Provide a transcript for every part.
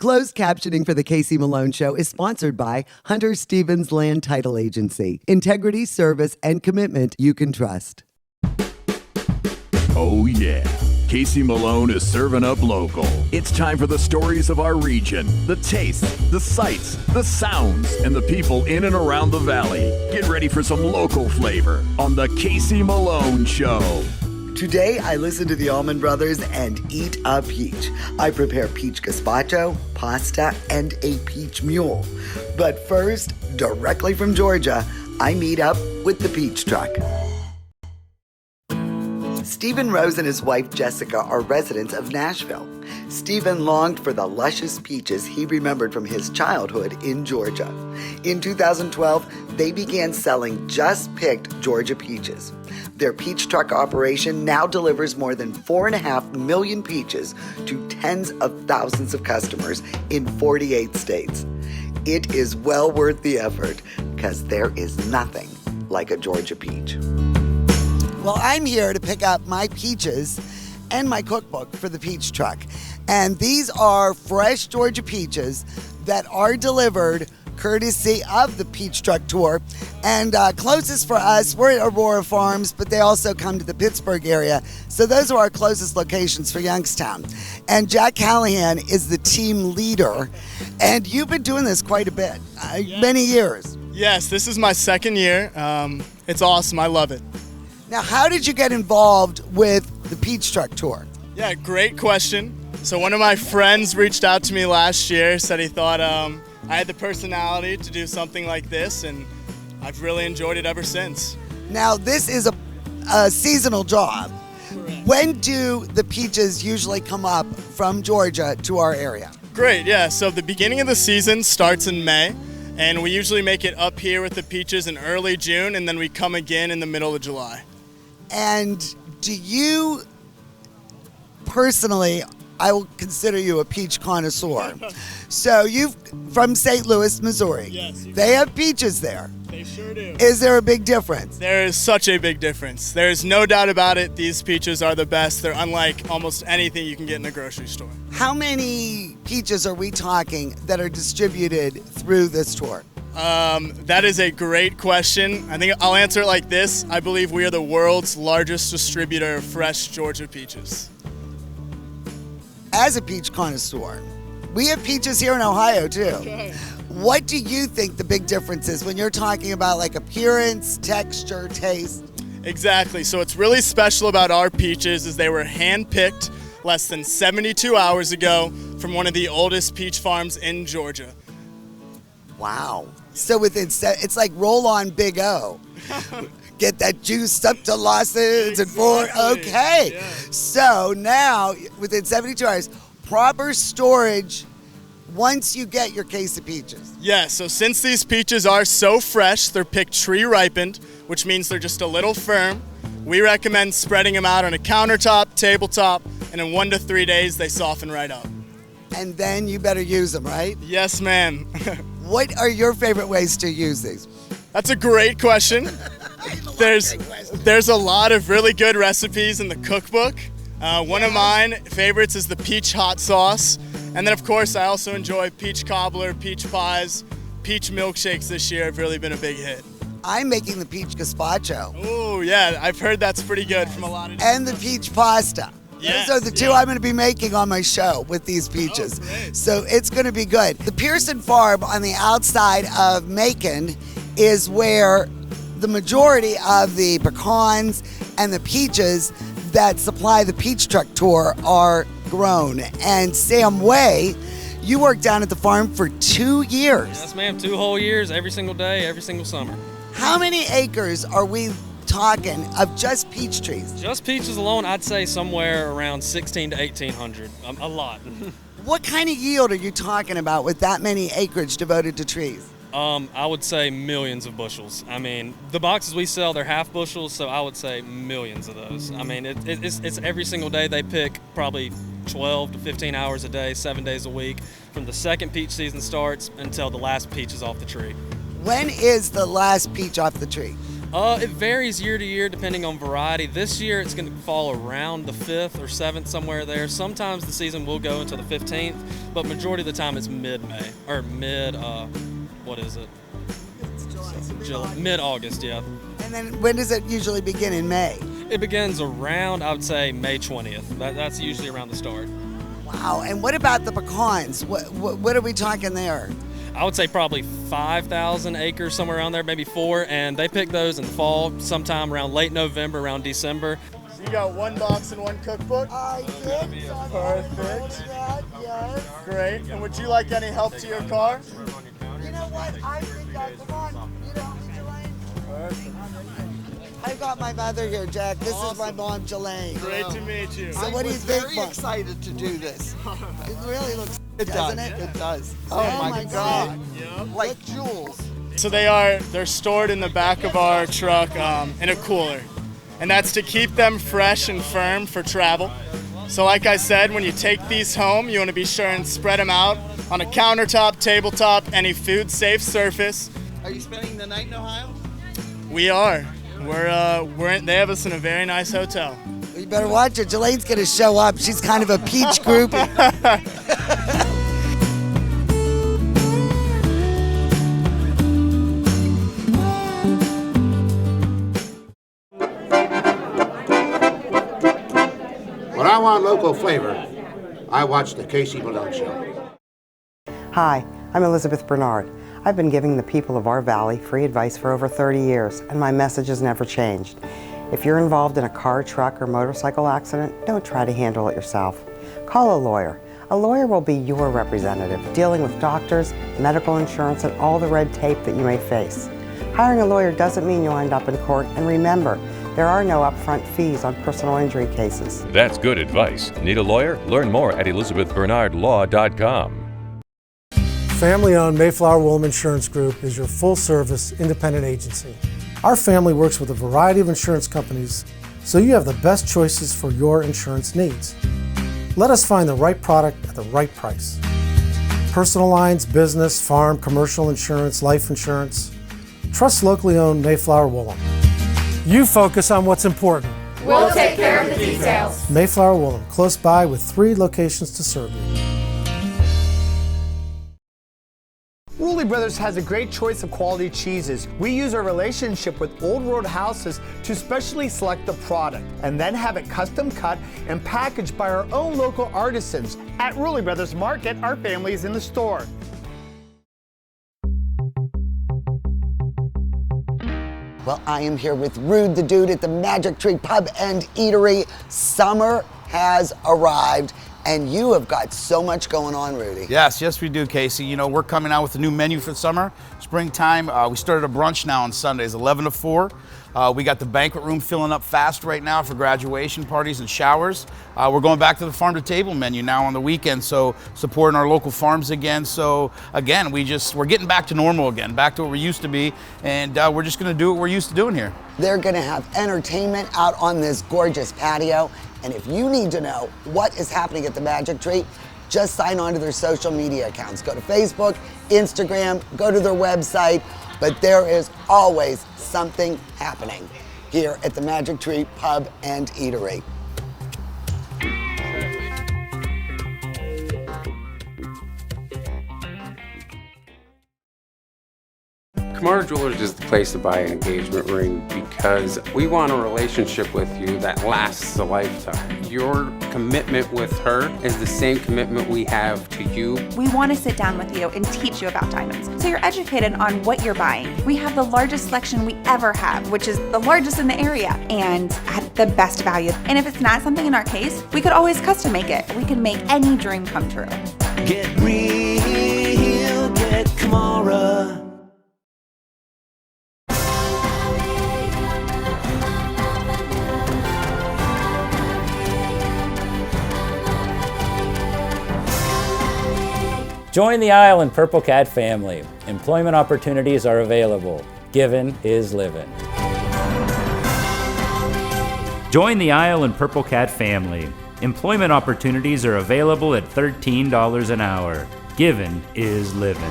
Closed captioning for The Casey Malone Show is sponsored by Hunter Stevens Land Title Agency. Integrity, service, and commitment you can trust. Oh yeah, Casey Malone is serving up local. It's time for the stories of our region, the tastes, the sights, the sounds, and the people in and around the valley. Get ready for some local flavor on The Casey Malone Show. Today, I listen to the Allman Brothers and eat a peach. I prepare peach gazpacho, pasta, and a peach mule. But first, directly from Georgia, I meet up with the peach truck. Stephen Rose and his wife Jessica are residents of Nashville. Stephen longed for the luscious peaches he remembered from his childhood in Georgia. In 2012, they began selling just picked Georgia peaches. Their peach truck operation now delivers more than 4.5 million peaches to tens of thousands of customers in 48 states. It is well worth the effort because there is nothing like a Georgia peach. Well, I'm here to pick up my peaches and my cookbook for the peach truck. And these are fresh Georgia peaches that are delivered courtesy of the Peach Truck Tour. And closest for us, we're at Aurora Farms, but they also come to the Pittsburgh area. So those are our closest locations for Youngstown. And Jack Callahan is the team leader. And you've been doing this quite a bit, many years. Yes, this is my second year. It's awesome. I love it. Now, how did you get involved with the Peach Truck Tour? Yeah, great question. So one of my friends reached out to me last year, said he thought I had the personality to do something like this, and I've really enjoyed it ever since. Now, this is a seasonal job. Correct. When do the peaches usually come up from Georgia to our area? Great, yeah. So the beginning of the season starts in May, and we usually make it up here with the peaches in early June, and then we come again in the middle of July. And do you personally, I will consider you a peach connoisseur. So you've from St. Louis, Missouri. Yes. They have peaches there. They sure do. Is there a big difference? There is such a big difference. There's no doubt about it. These peaches are the best. They're unlike almost anything you can get in a grocery store. How many peaches are we talking that are distributed through this tour? That is a great question. I think I'll answer it like this. I believe we are the world's largest distributor of fresh Georgia peaches. As a peach connoisseur, we have peaches here in Ohio too. Okay. What do you think the big difference is when you're talking about like appearance, texture, taste? Exactly. So what's really special about our peaches is they were hand-picked less than 72 hours ago from one of the oldest peach farms in Georgia. Wow. So it's like roll on Big O. Get that juice up to lozenge and pour. Okay. Yeah. So now, within 72 hours, proper storage once you get your case of peaches. Yeah, so since these peaches are so fresh, they're picked tree ripened, which means they're just a little firm. We recommend spreading them out on a countertop, tabletop, and in 1 to 3 days, they soften right up. And then you better use them, right? Yes, ma'am. What are your favorite ways to use these? That's a great question. There's a lot of really good recipes in the cookbook. One of mine favorites is the peach hot sauce. And then, of course, I also enjoy peach cobbler, peach pies, peach milkshakes this year have really been a big hit. I'm making the peach gazpacho. Oh, yeah, I've heard that's pretty good from a lot of And the peach pasta. Yes, Those are the two I'm going to be making on my show with these peaches. Oh, great. So it's going to be good. The Pearson Farm on the outside of Macon is where the majority of the pecans and the peaches that supply the Peach Truck Tour are grown. And Sam Way, you worked down at the farm for 2 years. Yes, ma'am. 2 whole years, every single day, every single summer. How many acres are we talking of just peach trees? Just peaches alone, I'd say somewhere around 1,600 to 1,800. A lot. What kind of yield are you talking about with that many acreage devoted to trees? I would say millions of bushels. I mean, the boxes we sell, they're half bushels, so I would say millions of those. I mean, it's every single day they pick probably 12 to 15 hours a day, 7 days a week, from the second peach season starts until the last peach is off the tree. When is the last peach off the tree? It varies year to year depending on variety. This year it's going to fall around the 5th or 7th, somewhere there. Sometimes the season will go until the 15th, but majority of the time it's mid-May, or what is it? Mid-August, yeah. And then when does it usually begin? In May? It begins around, I would say, May 20th. That's usually around the start. Wow, and what about the pecans? What are we talking there? I would say probably 5,000 acres, somewhere around there, maybe 4, and they pick those in the fall, sometime around late November, around December. So you got one box and one cookbook? I did. Perfect. Yes. Great. And would you like any help to your car? You know what? I think come on. You know, Jelaine. I've got my mother here, Jack. This is my mom, Jelaine. Great to meet you. So what do you think, very Mom? excited to do this. It really looks It doesn't does. it? It does. Oh my God. Like jewels. So they're stored in the back of our truck in a cooler. And that's to keep them fresh and firm for travel. So like I said, when you take these home, you want to be sure and spread them out on a countertop, tabletop, any food-safe surface. Are you spending the night in Ohio? We are. They have us in a very nice hotel. You better watch it. Jelaine's going to show up. She's kind of a peach groupie. When I want local flavor, I watch the Casey Malone Show. Hi, I'm Elizabeth Bernard. I've been giving the people of our valley free advice for over 30 years, and my message has never changed. If you're involved in a car, truck, or motorcycle accident, don't try to handle it yourself. Call a lawyer. A lawyer will be your representative, dealing with doctors, medical insurance, and all the red tape that you may face. Hiring a lawyer doesn't mean you'll end up in court, and remember, there are no upfront fees on personal injury cases. That's good advice. Need a lawyer? Learn more at elizabethbernardlaw.com. Family-owned Mayflower Woolham Insurance Group is your full-service independent agency. Our family works with a variety of insurance companies, so you have the best choices for your insurance needs. Let us find the right product at the right price. Personal lines, business, farm, commercial insurance, life insurance. Trust locally owned Mayflower Woolham. You focus on what's important. We'll take care of the details. Mayflower Woolham, close by with 3 locations to serve you. Rulli Brothers has a great choice of quality cheeses. We use our relationship with Old World Houses to specially select the product and then have it custom cut and packaged by our own local artisans. At Rulli Brothers Market, our family is in the store. Well, I am here with Rude the Dude at the Magic Tree Pub and Eatery. Summer has arrived, and you have got so much going on, Rudy. Yes, we do, Casey. You know, we're coming out with a new menu for the summer, springtime. We started a brunch now on Sundays, 11 to 4. We got the banquet room filling up fast right now for graduation parties and showers. We're going back to the farm to table menu now on the weekend, so supporting our local farms again. So again, we're getting back to normal again, back to what we used to be, and we're just gonna do what we're used to doing here. They're gonna have entertainment out on this gorgeous patio, and if you need to know what is happening at the Magic Tree, just sign on to their social media accounts. Go to Facebook, Instagram, go to their website, but there is always something happening here at the Magic Tree Pub and Eatery. Kamara Jewelers is the place to buy an engagement ring because we want a relationship with you that lasts a lifetime. Your commitment with her is the same commitment we have to you. We want to sit down with you and teach you about diamonds so you're educated on what you're buying. We have the largest selection we ever have, which is the largest in the area, and at the best value. And if it's not something in our case, we could always custom make it. We can make any dream come true. Get real, get Kamara. Join the Isle and Purple Cat family. Employment opportunities are available. Given is living. Join the Isle and Purple Cat family. Employment opportunities are available at $13 an hour. Given is living.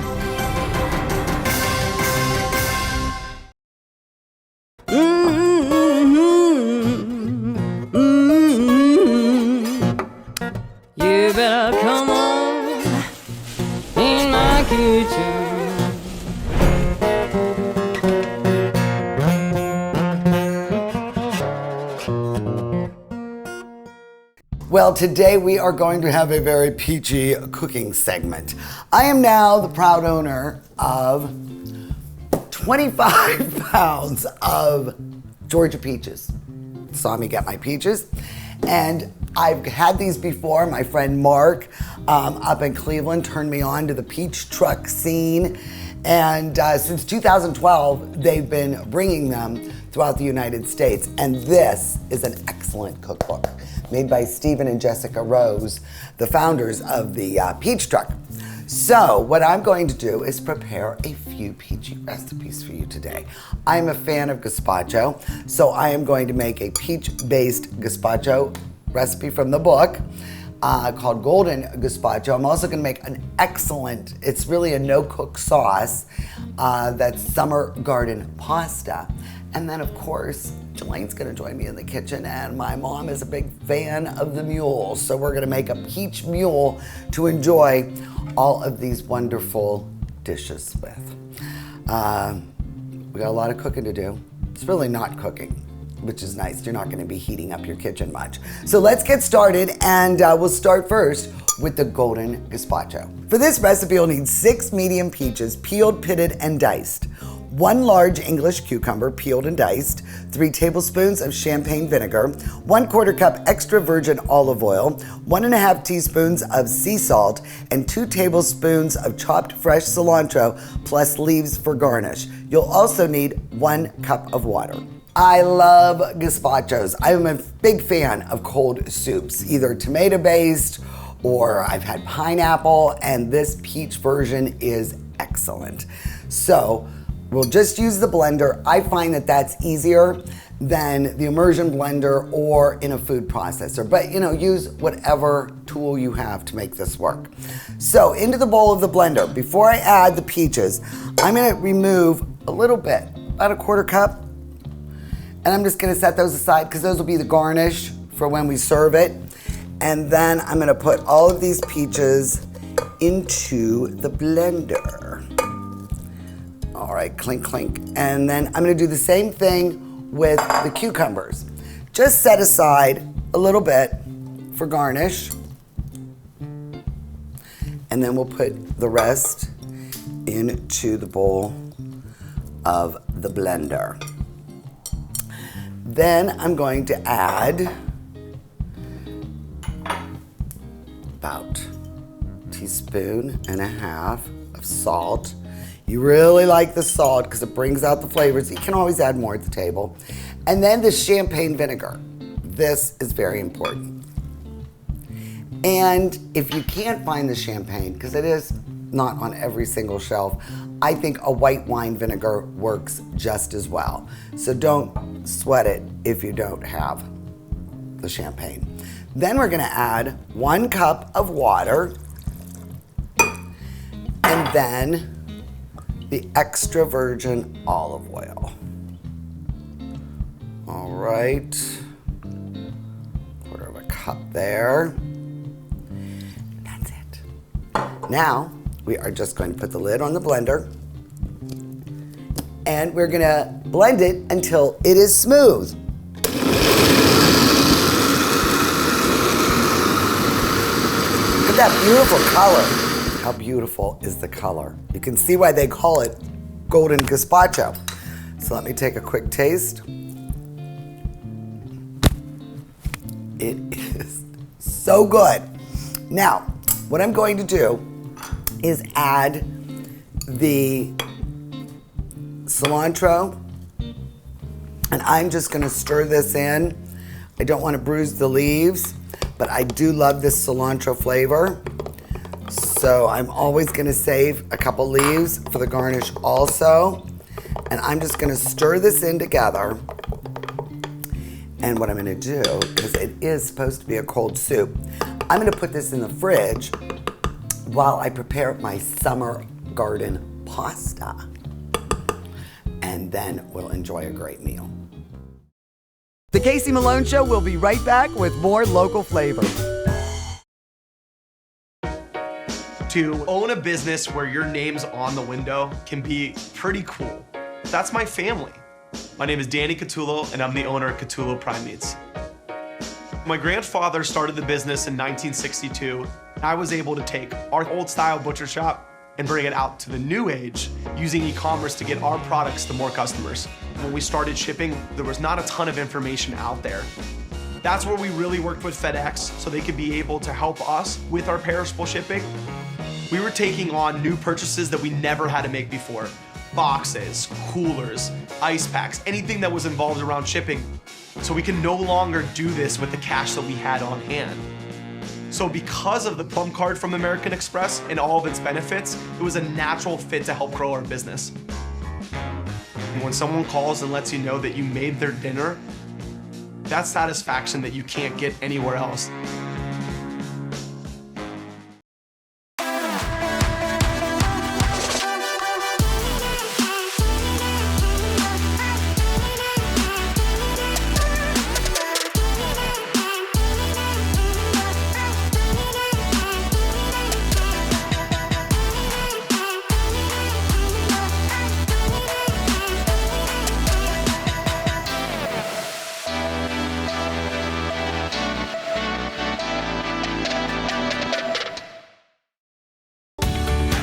kitchen. Well, today we are going to have a very peachy cooking segment. I am now the proud owner of 25 pounds of Georgia peaches. Saw me get my peaches. And I've had these before. My friend Mark up in Cleveland turned me on to the peach truck scene. And since 2012, they've been bringing them throughout the United States. And this is an excellent cookbook made by Stephen and Jessica Rose, the founders of the Peach Truck. So what I'm going to do is prepare a few peachy recipes for you today. I'm a fan of gazpacho, so I am going to make a peach-based gazpacho recipe from the book called Golden Gazpacho. I'm also going to make an excellent, it's really a no-cook sauce, that's summer garden pasta. And then, of course, Jelane's going to join me in the kitchen, and my mom is a big fan of the mules, so we're going to make a peach mule to enjoy all of these wonderful dishes with. We got a lot of cooking to do. It's really not cooking, which is nice. You're not going to be heating up your kitchen much. So let's get started, and we'll start first with the Golden Gazpacho. For this recipe, you'll need 6 medium peaches, peeled, pitted, and diced. 1 large English cucumber, peeled and diced, 3 tablespoons of champagne vinegar, 1/4 cup extra virgin olive oil, 1½ teaspoons of sea salt, and 2 tablespoons of chopped fresh cilantro, plus leaves for garnish. You'll also need 1 cup of water. I love gazpachos. I'm a big fan of cold soups, either tomato-based or I've had pineapple, and this peach version is excellent. So, we'll just use the blender. I find that that's easier than the immersion blender or in a food processor. But use whatever tool you have to make this work. So into the bowl of the blender, before I add the peaches, I'm gonna remove a little bit, about 1/4 cup. And I'm just gonna set those aside because those will be the garnish for when we serve it. And then I'm gonna put all of these peaches into the blender. All right, clink, clink. And then I'm gonna do the same thing with the cucumbers. Just set aside a little bit for garnish. And then we'll put the rest into the bowl of the blender. Then I'm going to add about 1.5 teaspoons of salt. You really like the salt because it brings out the flavors. You can always add more at the table. And then the champagne vinegar. This is very important. And if you can't find the champagne, because it is not on every single shelf, I think a white wine vinegar works just as well. So don't sweat it if you don't have the champagne. Then we're gonna add 1 cup of water, and then the extra virgin olive oil. All right, 1/4 cup there. That's it. Now, we are just going to put the lid on the blender, and we're gonna blend it until it is smooth. Look at that beautiful color. How beautiful is the color? You can see why they call it Golden Gazpacho. So let me take a quick taste. It is so good. Now, what I'm going to do is add the cilantro, and I'm just gonna stir this in. I don't wanna bruise the leaves, but I do love this cilantro flavor. So I'm always gonna save a couple leaves for the garnish also. And I'm just gonna stir this in together. And what I'm gonna do, because it is supposed to be a cold soup, I'm gonna put this in the fridge while I prepare my summer garden pasta. And then we'll enjoy a great meal. The Casey Malone Show will be right back with more local flavor. to own a business where your name's on the window can be pretty cool. That's my family. My name is Danny Catullo, and I'm the owner of Catullo Prime Meats. My grandfather started the business in 1962. I was able to take our old style butcher shop and bring it out to the new age using e-commerce to get our products to more customers. When we started shipping, there was not a ton of information out there. That's where we really worked with FedEx so they could be able to help us with our perishable shipping. We were taking on new purchases that we never had to make before. Boxes, coolers, ice packs, anything that was involved around shipping. So we can no longer do this with the cash that we had on hand. So because of the Plum Card from American Express and all of its benefits, it was a natural fit to help grow our business. When someone calls and lets you know that you made their dinner, that's satisfaction that you can't get anywhere else.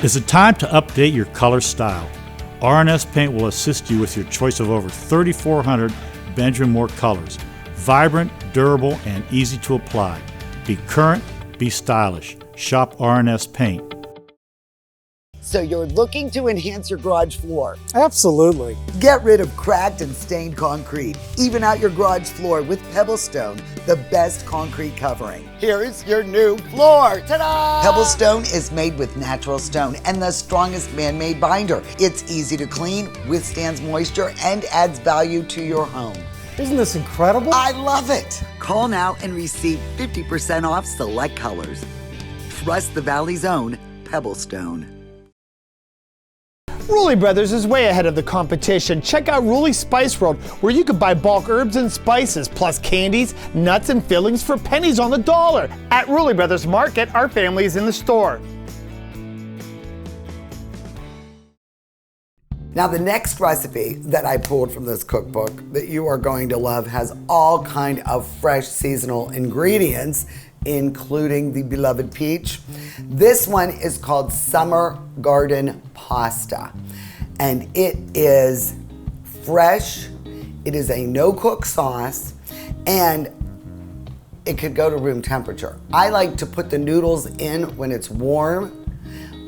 Is it time to update your color style? R&S Paint will assist you with your choice of over 3,400 Benjamin Moore colors. Vibrant, durable, and easy to apply. Be current, be stylish. Shop R&S Paint. So you're looking to enhance your garage floor? Absolutely. Get rid of cracked and stained concrete. Even out your garage floor with Pebblestone, the best concrete covering. Here's your new floor. Ta-da! Pebblestone is made with natural stone and the strongest man-made binder. It's easy to clean, withstands moisture, and adds value to your home. Isn't this incredible? I love it. Call now and receive 50% off select colors. Trust the Valley's own Pebblestone. Rulli Brothers is way ahead of the competition. Check out Rulli Spice World, where you can buy bulk herbs and spices, plus candies, nuts, and fillings for pennies on the dollar. At Rulli Brothers Market, our family is in the store. Now the next recipe that I pulled from this cookbook that you are going to love has all kind of fresh seasonal ingredients, including the beloved peach. This one is called Summer Garden Pasta, and it is fresh. It is a no-cook sauce, and it could go to room temperature. I like to put the noodles in when it's warm,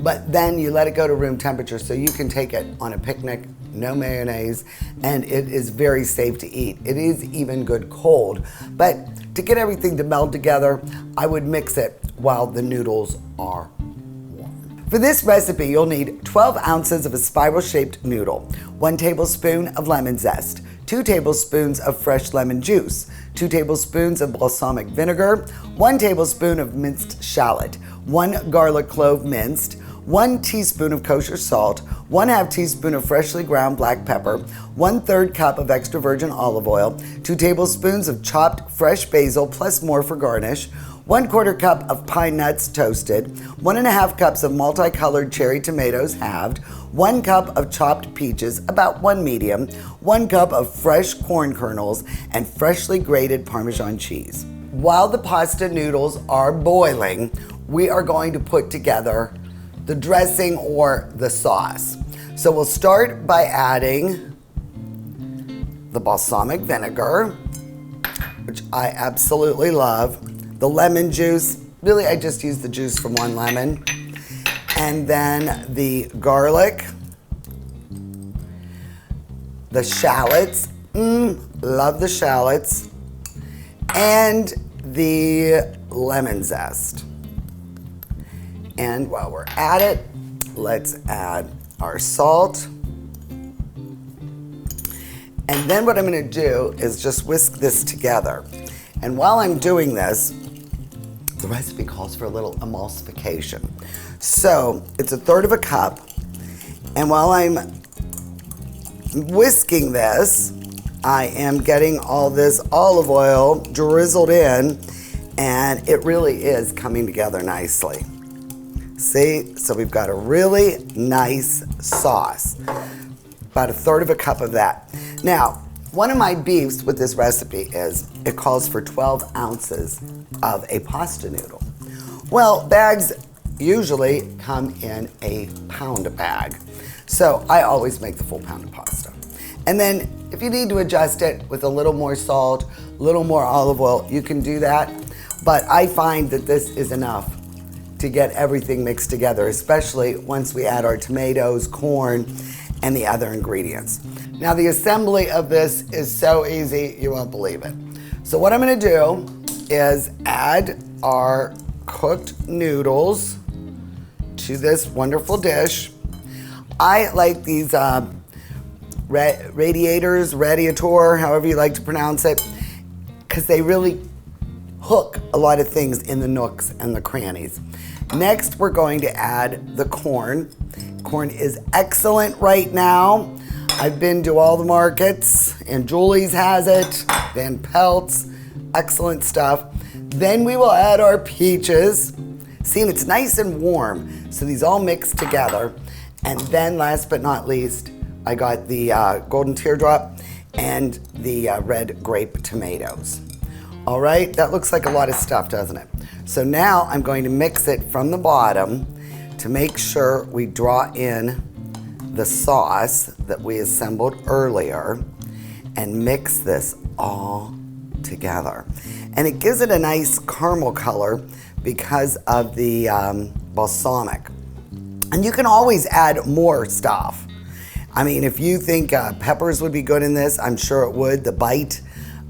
but then you let it go to room temperature so you can take it on a picnic, no mayonnaise, and it is very safe to eat. It is even good cold, but to get everything to meld together, I would mix it while the noodles are warm. For this recipe, you'll need 12 ounces of a spiral-shaped noodle, 1 tablespoon of lemon zest, 2 tablespoons of fresh lemon juice, 2 tablespoons of balsamic vinegar, 1 tablespoon of minced shallot, 1 garlic clove minced, 1 teaspoon of kosher salt, 1/2 teaspoon of freshly ground black pepper, 1/3 cup of extra virgin olive oil, 2 tablespoons of chopped fresh basil plus more for garnish, 1/4 cup of pine nuts toasted, 1.5 cups of multicolored cherry tomatoes halved, 1 cup of chopped peaches, about 1 medium, 1 cup of fresh corn kernels, and freshly grated Parmesan cheese. While the pasta noodles are boiling, we are going to put together the dressing or the sauce. So we'll start by adding the balsamic vinegar, which I absolutely love, the lemon juice, really I just use the juice from 1 lemon, and then the garlic, the shallots, love the shallots, and the lemon zest. And while we're at it, let's add our salt. And then what I'm gonna do is just whisk this together. And while I'm doing this, the recipe calls for a little emulsification. So it's 1/3 cup. And while I'm whisking this, I am getting all this olive oil drizzled in, and it really is coming together nicely. See, so we've got a really nice sauce. About 1/3 cup of that. Now, one of my beefs with this recipe is it calls for 12 ounces of a pasta noodle. Well, bags usually come in a pound bag. So I always make the full pound of pasta. And then if you need to adjust it with a little more salt, a little more olive oil, you can do that. But I find that this is enough to get everything mixed together, especially once we add our tomatoes, corn, and the other ingredients. Now the assembly of this is so easy, you won't believe it. So what I'm gonna do is add our cooked noodles to this wonderful dish. I like these radiator, however you like to pronounce it, because they really hook a lot of things in the nooks and the crannies. Next, we're going to add the corn. Corn is excellent right now. I've been to all the markets, and Julie's has it, Van Pelt's, excellent stuff. Then we will add our peaches. See, and it's nice and warm, so these all mix together. And then last but not least, I got the golden teardrop and the red grape tomatoes. All right, that looks like a lot of stuff, doesn't it? So now I'm going to mix it from the bottom to make sure we draw in the sauce that we assembled earlier and mix this all together. And it gives it a nice caramel color because of the balsamic. And you can always add more stuff. I mean, if you think peppers would be good in this, I'm sure it would. The bite,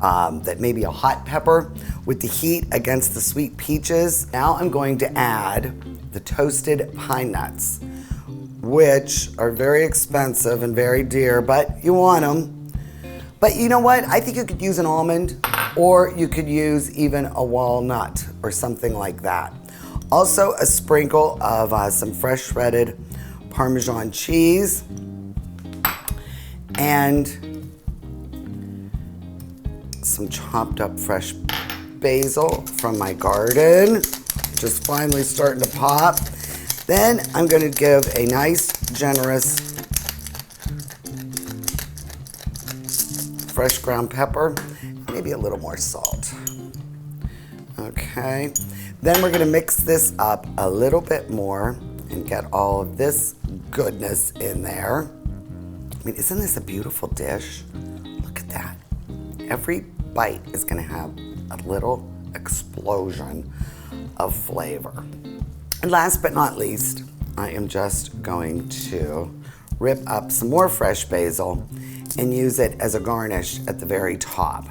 that maybe a hot pepper with the heat against the sweet peaches. Now I'm going to add the toasted pine nuts, which are very expensive and very dear, but you want them. But you know what? I think you could use an almond, or you could use even a walnut or something like that. Also a sprinkle of some fresh shredded Parmesan cheese and some chopped up fresh basil from my garden, just finally starting to pop. Then I'm going to give a nice, generous fresh ground pepper, maybe a little more salt. Okay, then we're going to mix this up a little bit more and get all of this goodness in there. I mean, isn't this a beautiful dish? Look at that. Every bite is going to have a little explosion of flavor. And last but not least, I am just going to rip up some more fresh basil and use it as a garnish at the very top.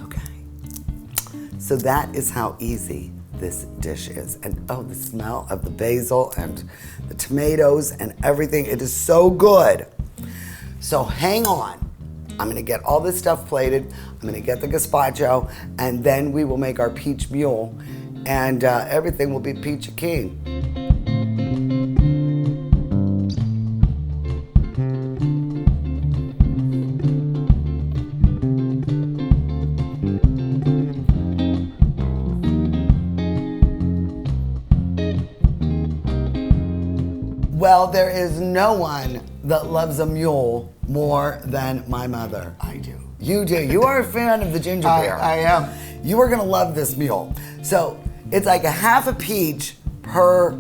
Okay. So that is how easy this dish is. And oh, the smell of the basil and the tomatoes and everything, it is so good. So hang on. I'm gonna get all this stuff plated. I'm gonna get the gazpacho, and then we will make our peach mule, and everything will be peachy keen. Well, there is no one that loves a mule more than my mother. I do. You do. You are a fan of the ginger beer. I am. You are gonna love this mule. So it's like a half a peach per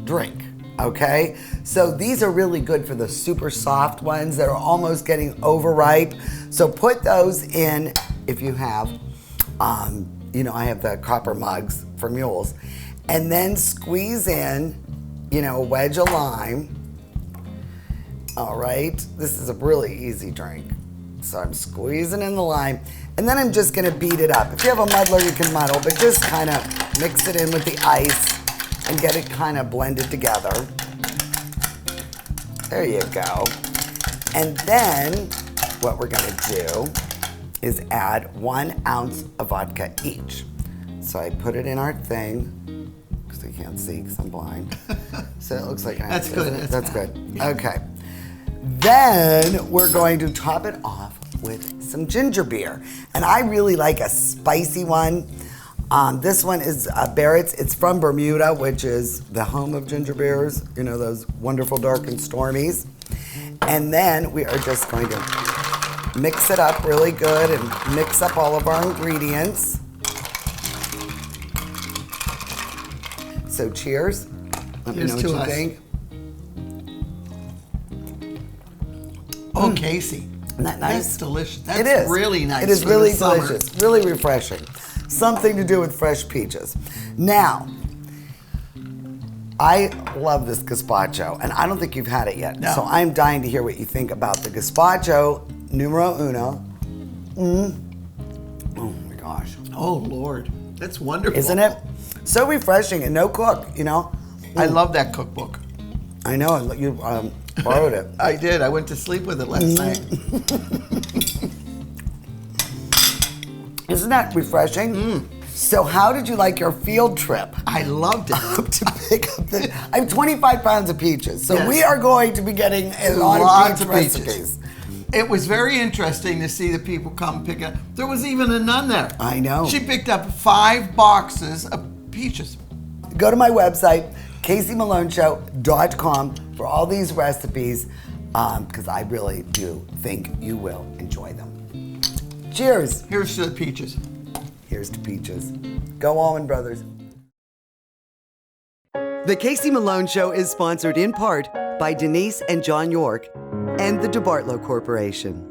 drink, okay? So these are really good for the super soft ones that are almost getting overripe. So put those in if you have, you know, I have the copper mugs for mules. And then squeeze in, you know, a wedge of lime. All right, this is a really easy drink. So I'm squeezing in the lime, and then I'm just gonna beat it up. If you have a muddler, you can muddle, but just kind of mix it in with the ice and get it kind of blended together. There you go. And then what we're gonna do is add 1 ounce of vodka each. So I put it in our thing, because I can't see because I'm blind. So it looks like an ounce. That's good. That's good. Okay. Then we're going to top it off with some ginger beer. And I really like a spicy one. This one is Barrett's. It's from Bermuda, which is the home of ginger beers. You know, those wonderful dark and stormies. And then we are just going to mix it up really good and mix up all of our ingredients. So cheers. Let me know what you think. Oh, Casey. Isn't that nice? That's delicious. That's it is. really nice. It is for really the summer. delicious, really refreshing. Something to do with fresh peaches. Now, I love this gazpacho, and I don't think you've had it yet. No. So I'm dying to hear what you think about the gazpacho numero uno. Oh my gosh. Oh, Lord. That's wonderful. Isn't it? So refreshing and no cook, you know? I love that cookbook. I know, you borrowed it. I did. I went to sleep with it last night. Isn't that refreshing? So how did you like your field trip? I loved it. To pick up I have 25 pounds of peaches. So Yes. we are going to be getting a lot Lots of of peach peaches. recipes. It was very interesting to see the people come pick up. There was even a nun there. I know. She picked up 5 boxes of peaches. Go to my website, caseymalonshow.com for all these recipes because I really do think you will enjoy them. Cheers. Here's to the peaches. Here's to peaches. Go Allman Brothers. The Casey Malone Show is sponsored in part by Denise and John York and the DeBartolo Corporation.